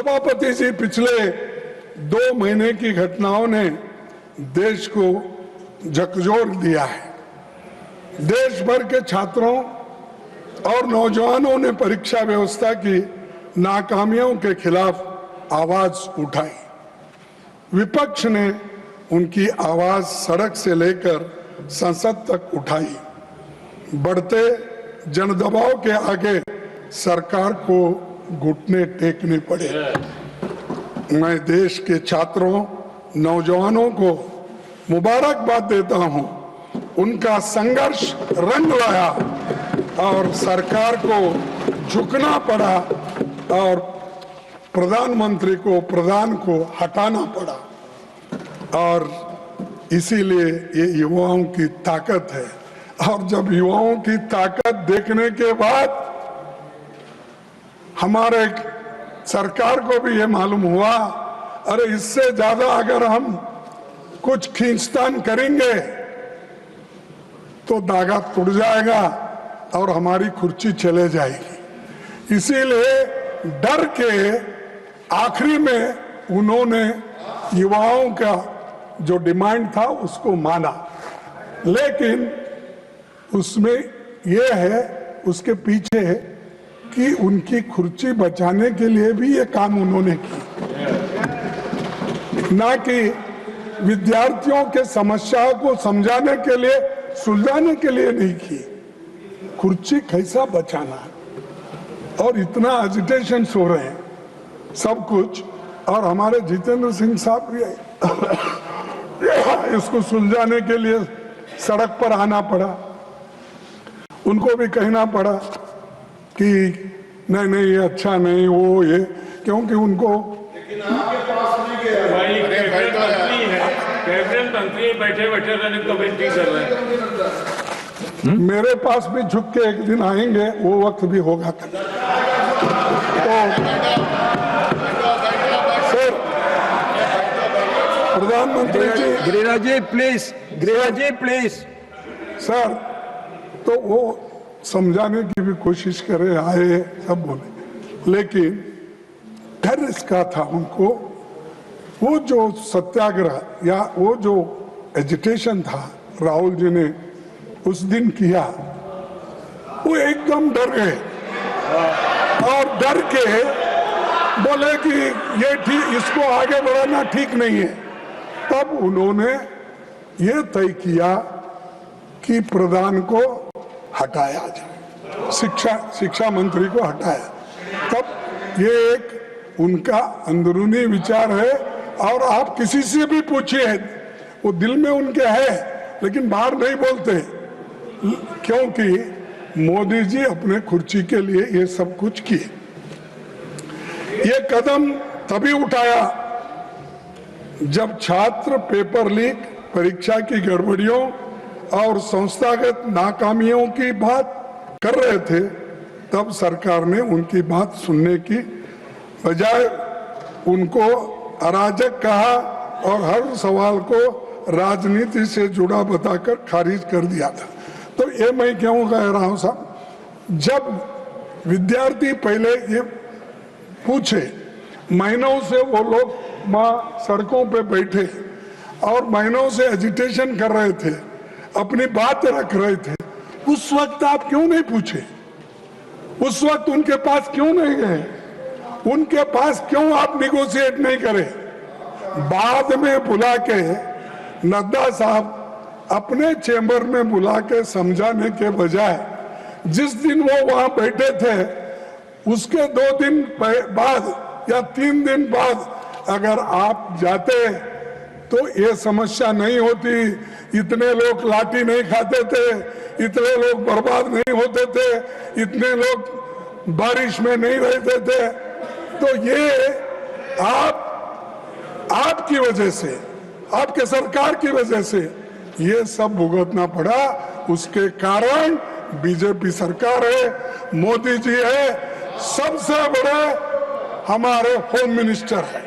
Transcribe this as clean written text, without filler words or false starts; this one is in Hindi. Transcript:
सभापति जी, पिछले 2 महीने की घटनाओं ने देश को झकझोर दिया है। देश भर के छात्रों और नौजवानों ने परीक्षा व्यवस्था की नाकामियों के खिलाफ आवाज उठाई। विपक्ष ने उनकी आवाज सड़क से लेकर संसद तक उठाई। बढ़ते जनदबाव के आगे सरकार को घुटने टेकने पड़े। मैं देश के छात्रों, नौजवानों को मुबारकबाद देता हूं। उनका संघर्ष रंग लाया और सरकार को झुकना पड़ा और प्रधान को हटाना पड़ा। और इसीलिए ये युवाओं की ताकत है। और जब युवाओं की ताकत देखने के बाद हमारे सरकार को भी ये मालूम हुआ, अरे इससे ज्यादा अगर हम कुछ खींचतान करेंगे तो धागा टूट जाएगा और हमारी कुर्सी चले जाएगी। इसीलिए डर के आखिरी में उन्होंने युवाओं का जो डिमांड था उसको माना, लेकिन उसमें यह है, उसके पीछे कि उनकी कुर्सी बचाने के लिए भी ये काम उन्होंने की, ना कि विद्यार्थियों के समस्याओं को समझाने के लिए, सुलझाने के लिए नहीं की। कुर्सी कैसा बचाना, और इतना एजिटेशन हो रहे हैं सब कुछ। और हमारे जितेंद्र सिंह साहब भी इसको सुलझाने के लिए सड़क पर आना पड़ा। उनको भी कहना पड़ा कि नहीं नहीं ये अच्छा नहीं, वो ये, क्योंकि उनको मंत्री बैठे बैठे कमेंट्री कर रहे हैं। मेरे पास भी झुक के एक दिन आएंगे, वो वक्त भी होगा। तो सर, प्रधानमंत्री जी, गिरिराज जी प्लीज सर, तो वो समझाने की भी कोशिश करे, आए सब बोले, लेकिन डर इसका था उनको। वो जो सत्याग्रह या वो जो एजिटेशन था राहुल जी ने उस दिन किया, वो एकदम डर गए और डर के बोले कि ये ठीक, इसको आगे बढ़ाना ठीक नहीं है। तब उन्होंने ये तय किया कि प्रधान को हटाया जाए, शिक्षा मंत्री को हटाया। तब ये एक उनका अंदरूनी विचार है, और आप किसी से भी पूछिए, वो दिल में उनके है लेकिन बाहर नहीं बोलते, क्योंकि मोदी जी अपने कुर्सी के लिए ये सब कुछ किए। ये कदम तभी उठाया जब छात्र पेपर लीक, परीक्षा की गड़बड़ियों और संस्थागत नाकामियों की बात कर रहे थे। तब सरकार ने उनकी बात सुनने की बजाय उनको अराजक कहा और हर सवाल को राजनीति से जुड़ा बताकर खारिज कर दिया था। तो ये मैं क्यों कह रहा हूं साहब, जब विद्यार्थी पहले ये पूछे, महीनों से वो लोग वहां सड़कों पे बैठे और महीनों से एजिटेशन कर रहे थे, अपनी बात रख रहे थे, उस वक्त आप क्यों नहीं पूछे? उस वक्त उनके पास क्यों नहीं गए? उनके पास क्यों आप निगोशिएट नहीं करे? बाद में बुला के नड्डा साहब अपने चेंबर में बुला के समझाने के बजाय, जिस दिन वो वहां बैठे थे उसके 2 दिन बाद या 3 दिन बाद अगर आप जाते तो ये समस्या नहीं होती, इतने लोग लाठी नहीं खाते थे, इतने लोग बर्बाद नहीं होते थे, इतने लोग बारिश में नहीं रहते थे। तो ये आपकी वजह से, आपके सरकार की वजह से ये सब भुगतना पड़ा। उसके कारण बीजेपी सरकार है, मोदी जी है, सबसे बड़े हमारे होम मिनिस्टर है।